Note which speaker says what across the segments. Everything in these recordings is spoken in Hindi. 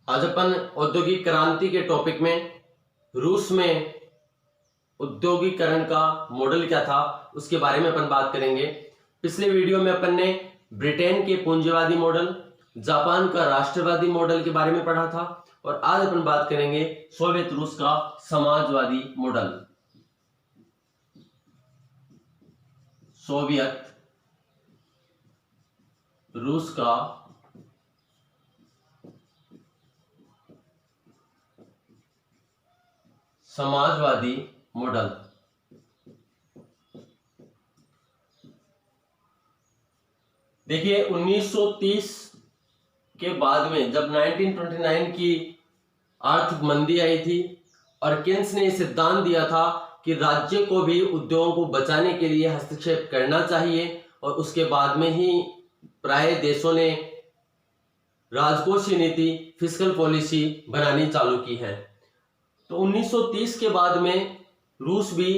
Speaker 1: आज अपन औद्योगिक क्रांति के टॉपिक में रूस में औद्योगिकरण का मॉडल क्या था उसके बारे में अपन बात करेंगे। पिछले वीडियो में अपन ने ब्रिटेन के पूंजीवादी मॉडल, जापान का राष्ट्रवादी मॉडल के बारे में पढ़ा था और आज अपन बात करेंगे सोवियत रूस का समाजवादी मॉडल। सोवियत रूस का समाजवादी मॉडल। देखिए 1930 के बाद में जब 1929 की आर्थिक मंदी आई थी और केन्स ने सिद्धांत दिया था कि राज्य को भी उद्योगों को बचाने के लिए हस्तक्षेप करना चाहिए और उसके बाद में ही प्राय देशों ने राजकोषीय नीति, फिस्कल पॉलिसी बनानी चालू की है। तो 1930 के बाद में रूस भी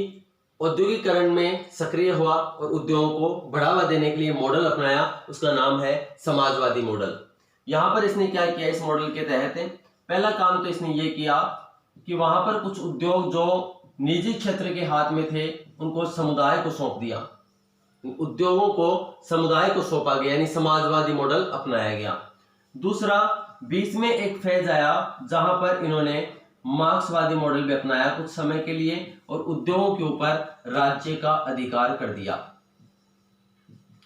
Speaker 1: औद्योगिकरण में सक्रिय हुआ और उद्योगों को बढ़ावा देने के लिए मॉडल अपनाया, उसका नाम है समाजवादी मॉडल। यहां पर इसने क्या किया, इस मॉडल के तहत पहला काम तो इसने ये किया कि वहां पर कुछ उद्योग जो निजी क्षेत्र के हाथ में थे उनको समुदाय को सौंप दिया, उद्योगों को समुदाय को सौंपा गया, यानी समाजवादी मॉडल अपनाया गया। दूसरा, बीच में एक फेज आया जहां पर इन्होंने मार्क्सवादी मॉडल भी अपनाया कुछ समय के लिए और उद्योगों के ऊपर राज्य का अधिकार कर दिया,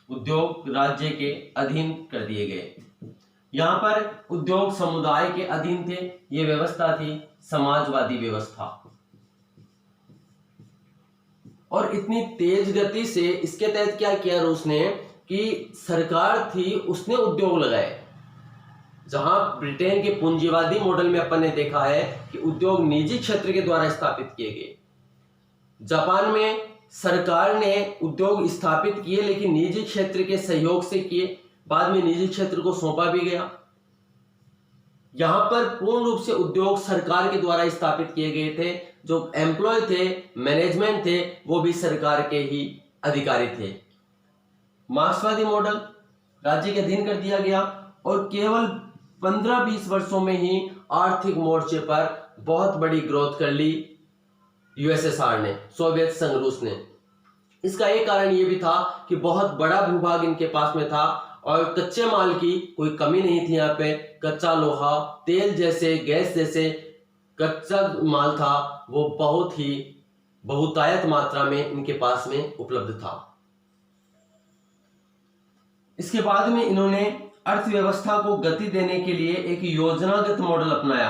Speaker 1: उद्योग राज्य के अधीन कर दिए गए। यहां पर उद्योग समुदाय के अधीन थे, यह व्यवस्था थी समाजवादी व्यवस्था। और इतनी तेज गति से इसके तहत क्या किया रूस ने कि सरकार थी उसने उद्योग लगाए। जहां ब्रिटेन के पूंजीवादी मॉडल में अपन ने देखा है कि उद्योग निजी क्षेत्र के द्वारा स्थापित किए गए, जापान में सरकार ने उद्योग स्थापित किए लेकिन निजी क्षेत्र के सहयोग से किए, बाद में निजी क्षेत्र को सौंपा भी गया। यहां पर पूर्ण रूप से उद्योग सरकार के द्वारा स्थापित किए गए थे, जो एम्प्लॉय थे, मैनेजमेंट थे, वो भी सरकार के ही अधिकारी थे। मार्क्सवादी मॉडल राज्य के अधीन कर दिया गया और केवल 15-20 वर्षों में ही आर्थिक मोर्चे पर बहुत बड़ी ग्रोथ कर ली यूएसएसआर ने, सोवियत संघ रूस ने। इसका एक कारण यह भी था कि बहुत बड़ा भूभाग इनके पास में था और कच्चे माल की कोई कमी नहीं थी। यहाँ पे कच्चा लोहा, तेल जैसे, गैस जैसे कच्चा माल था, वो बहुत ही बहुतायत मात्रा में इनके पास में उपलब्ध था। इसके बाद में इन्होंने अर्थव्यवस्था को गति देने के लिए एक योजनागत मॉडल अपनाया।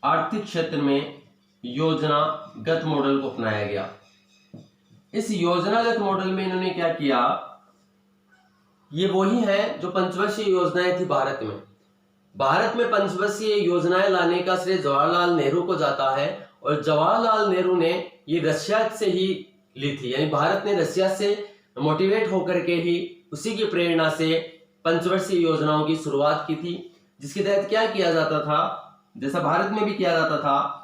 Speaker 1: आर्थिक क्षेत्र में योजनागत मॉडल को अपनाया गया। इस योजनागत मॉडल में इन्होंने क्या किया, ये वही है जो पंचवर्षीय योजनाएं थी भारत में। भारत में पंचवर्षीय योजनाएं लाने का श्रेय जवाहरलाल नेहरू को जाता है और जवाहरलाल नेहरू ने ये रशिया से ही ली थी, यानी भारत ने रशिया से मोटिवेट होकर के ही उसी की प्रेरणा से पंचवर्षीय योजनाओं की शुरुआत की थी, जिसके तहत क्या किया जाता था, जैसा भारत में भी किया जाता था,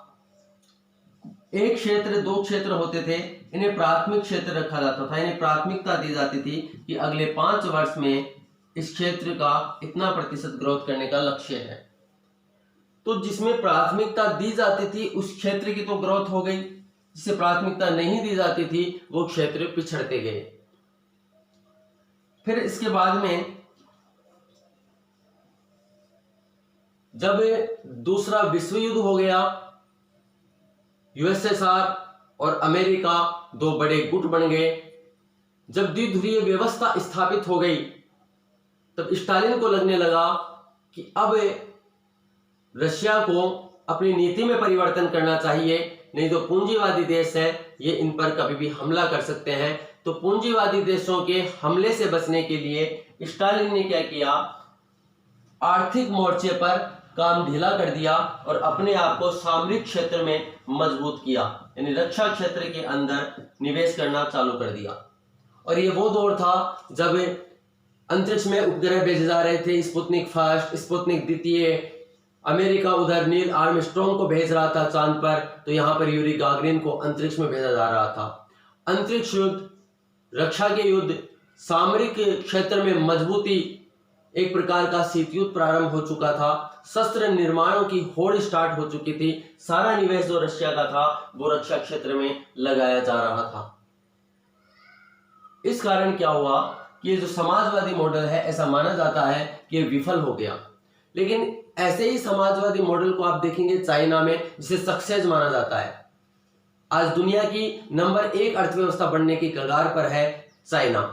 Speaker 1: एक क्षेत्र, दो क्षेत्र होते थे, इन्हें प्राथमिक क्षेत्र रखा जाता था, इन्हें प्राथमिकता दी जाती थी कि अगले 5 वर्ष में इस क्षेत्र का इतना प्रतिशत ग्रोथ करने का लक्ष्य है। तो जिसमें प्राथमिकता दी जाती थी उस क्षेत्र की तो ग्रोथ हो गई, जिसे प्राथमिकता नहीं दी जाती थी वो क्षेत्र पिछड़ते गए। फिर इसके बाद में जब दूसरा विश्व युद्ध हो गया, यूएसएसआर और अमेरिका दो बड़े गुट बन गए। जब द्विध्रुवीय व्यवस्था स्थापित हो गई तब स्टालिन को लगने लगा कि अब रशिया को अपनी नीति में परिवर्तन करना चाहिए, नहीं तो पूंजीवादी देश है ये इन पर कभी भी हमला कर सकते हैं। तो पूंजीवादी देशों के हमले से बचने के लिए स्टालिन ने क्या किया, आर्थिक मोर्चे पर काम ढीला कर दिया और अपने आप को सामरिक क्षेत्र में मजबूत किया, यानी रक्षा क्षेत्र के अंदर निवेश करना चालू कर दिया। और ये वो दौर था जब अंतरिक्ष में उपग्रह भेजे जा रहे थे, स्पुतनिक फर्स्ट, स्पुतनिक द्वितीय, अमेरिका उधर नील आर्मस्ट्रॉन्ग को भेज रहा था चांद पर, तो यहाँ पर यूरी गागरिन को अंतरिक्ष में भेजा जा रहा था। अंतरिक्ष युद्ध, रक्षा के युद्ध, सामरिक क्षेत्र में मजबूती एक प्रकार का शीत युद्ध प्रारंभ हो चुका था, शस्त्र निर्माणों की होड़ स्टार्ट हो चुकी थी, सारा निवेश जो रशिया का था वो रक्षा क्षेत्र में लगाया जा रहा था। इस कारण क्या हुआ कि ये जो समाजवादी मॉडल है, ऐसा माना जाता है कि विफल हो गया। लेकिन ऐसे ही समाजवादी मॉडल को आप देखेंगे चाइना में, जिसे सक्सेस माना जाता है। आज दुनिया की नंबर 1 अर्थव्यवस्था बनने की कगार पर है चाइना।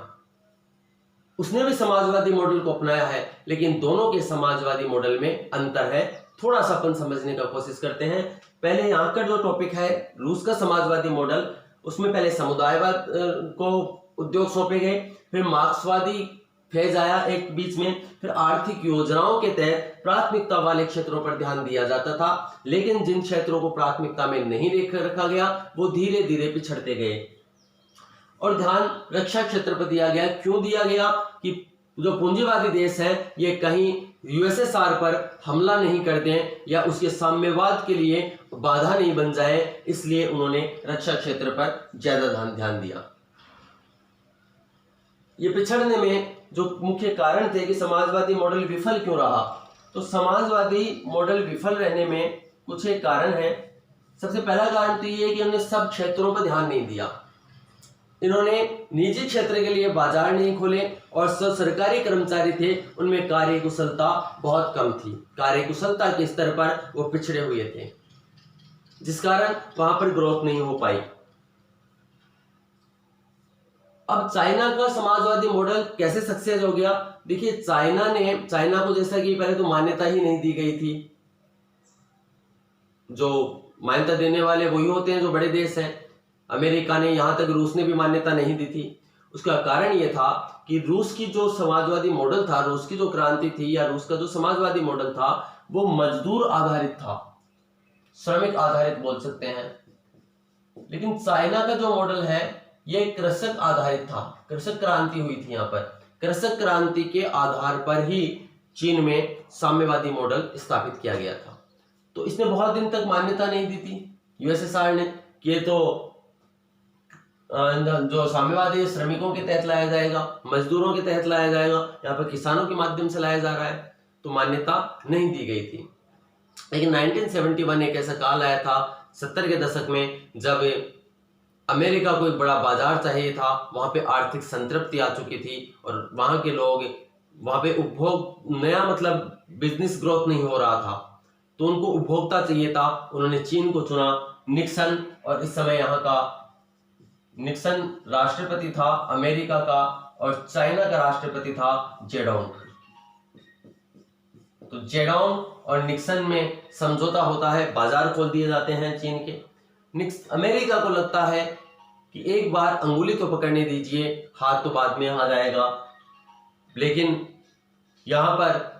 Speaker 1: उसने भी समाजवादी मॉडल को अपनाया है, लेकिन दोनों के समाजवादी मॉडल में अंतर है। थोड़ा सा अपन समझने का कोशिश करते हैं। पहले यहाँ का जो टॉपिक है रूस का समाजवादी मॉडल, उसमें पहले समुदायवाद को उद्योग सौंपे गए, फिर मार्क्सवादी फेज आया एक बीच में, फिर आर्थिक योजनाओं के तहत प्राथमिकता वाले क्षेत्रों पर ध्यान दिया जाता था, लेकिन जिन क्षेत्रों को प्राथमिकता में नहीं रखा गया वो धीरे धीरे पिछड़ते गए और ध्यान रक्षा क्षेत्र पर दिया गया। क्यों दिया गया कि जो पूंजीवादी देश है ये कहीं यूएसएसआर पर हमला नहीं कर दें या उसके साम्यवाद के लिए बाधा नहीं बन जाए, इसलिए उन्होंने रक्षा क्षेत्र पर ज्यादा ध्यान दिया। ये पिछड़ने में जो मुख्य कारण थे कि समाजवादी मॉडल विफल क्यों रहा, तो समाजवादी मॉडल विफल रहने में कुछ एक कारण है। सबसे पहला कारण तो ये है कि उन्होंने सब क्षेत्रों पर ध्यान नहीं दिया। इन्होंने निजी क्षेत्र के लिए बाजार नहीं खोले और सरकारी कर्मचारी थे उनमें कार्यकुशलता बहुत कम थी। कार्यकुशलता के स्तर पर वो पिछड़े हुए थे, जिस कारण वहां पर ग्रोथ नहीं हो पाई। अब चाइना का समाजवादी मॉडल कैसे सक्सेस हो गया? देखिए, चाइना को जैसा कि पहले तो मान्यता ही नहीं दी गई थी। जो मान्यता देने वाले वही होते हैं जो बड़े देश हैं। अमेरिका ने, यहां तक रूस ने भी मान्यता नहीं दी थी। उसका कारण यह था कि रूस की जो समाजवादी मॉडल था, रूस की जो क्रांति थी या रूस का जो समाजवादी मॉडल था वो मजदूर आधारित था, श्रमिक आधारित बोल सकते हैं। लेकिन चाइना का जो मॉडल है ये कृषक आधारित था। कृषक क्रांति हुई थी यहाँ पर। कृषक क्रांति के आधार पर ही चीन में साम्यवादी मॉडल स्थापित किया गया था। तो इसने बहुत दिन तक मान्यता नहीं दी थी यूएसएसआर ने कि ये तो जो साम्यवादी श्रमिकों के तहत लाया जाएगा, मजदूरों के तहत लाया जाएगा, यहाँ पर किसानों के माध्यम से लाया जा रहा है, तो मान्यता नहीं दी गई थी। लेकिन 1971 एक ऐसा काल आया था 70 के दशक में, जब अमेरिका को एक बड़ा बाजार चाहिए था। वहां पे आर्थिक संतृप्ति आ चुकी थी और वहां के लोग, वहां पे उपभोग नया मतलब बिजनेस ग्रोथ नहीं हो रहा था, तो उनको उपभोक्ता चाहिए था। उन्होंने चीन को चुना। निक्सन, और इस समय यहाँ का निक्सन राष्ट्रपति था अमेरिका का और चाइना का राष्ट्रपति था जेडोंग। तो जेडोंग और निक्सन में समझौता होता है, बाजार खोल दिए जाते हैं चीन के। अमेरिका को लगता है कि एक बार अंगुली तो पकड़ने दीजिए, हाथ तो बाद में आ जाएगा। लेकिन यहां पर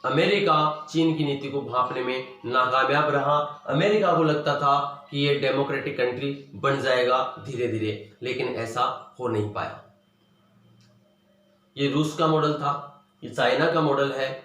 Speaker 1: अमेरिका चीन की नीति को भांपने में नाकामयाब रहा। अमेरिका को लगता था कि ये डेमोक्रेटिक कंट्री बन जाएगा धीरे धीरे, लेकिन ऐसा हो नहीं पाया। ये रूस का मॉडल था, ये चाइना का मॉडल है,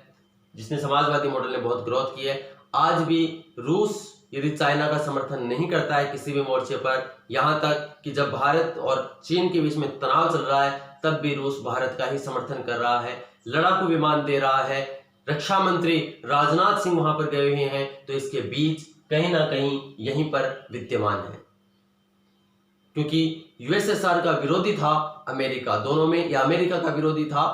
Speaker 1: जिसने समाजवादी मॉडल ने बहुत ग्रोथ की है। आज भी रूस यदि चाइना का समर्थन नहीं करता है किसी भी मोर्चे पर, यहां तक कि जब भारत और चीन के बीच में तनाव चल रहा है तब भी रूस भारत का ही समर्थन कर रहा है, लड़ाकू विमान दे रहा है, रक्षा मंत्री राजनाथ सिंह वहां पर गए हुए हैं। तो इसके बीच कहीं ना कहीं यहीं पर विद्यमान है, क्योंकि यूएसएसआर का विरोधी था अमेरिका, दोनों में, या अमेरिका का विरोधी था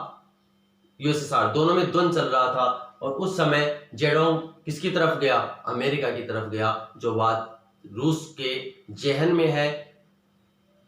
Speaker 1: यूएसएसआर, दोनों में द्वंद्व चल रहा था। और उस समय जेडोंग किसकी तरफ गया? अमेरिका की तरफ गया, जो बात रूस के जेहन में है।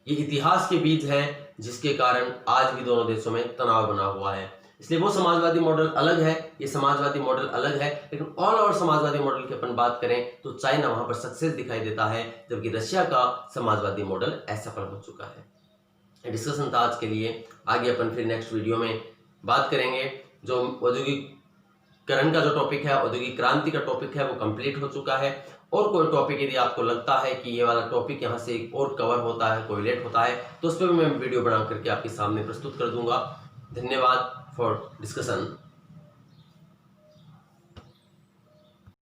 Speaker 1: ये इतिहास के बीज है, जिसके कारण आज भी दोनों देशों में तनाव बना हुआ है। इसलिए वो समाजवादी मॉडल अलग है, ये समाजवादी मॉडल अलग है। लेकिन ऑल ओवर समाजवादी मॉडल की अपन बात करें तो चाइना वहां पर सक्सेस दिखाई देता है, जबकि रशिया का समाजवादी मॉडल असफल हो चुका है। डिस्कशन था आज के लिए, आगे अपन फिर नेक्स्ट वीडियो में बात करेंगे। जो औद्योगिकरण का जो टॉपिक है, औद्योगिक क्रांति का टॉपिक है, वो कंप्लीट हो चुका है। और कोई टॉपिक यदि आपको लगता है कि ये वाला टॉपिक यहाँ से और कवर होता है, कोरिलेट होता है, तो उस पर भी मैं वीडियो बना करके आपके सामने प्रस्तुत कर दूंगा। धन्यवाद फॉर डिस्कशन।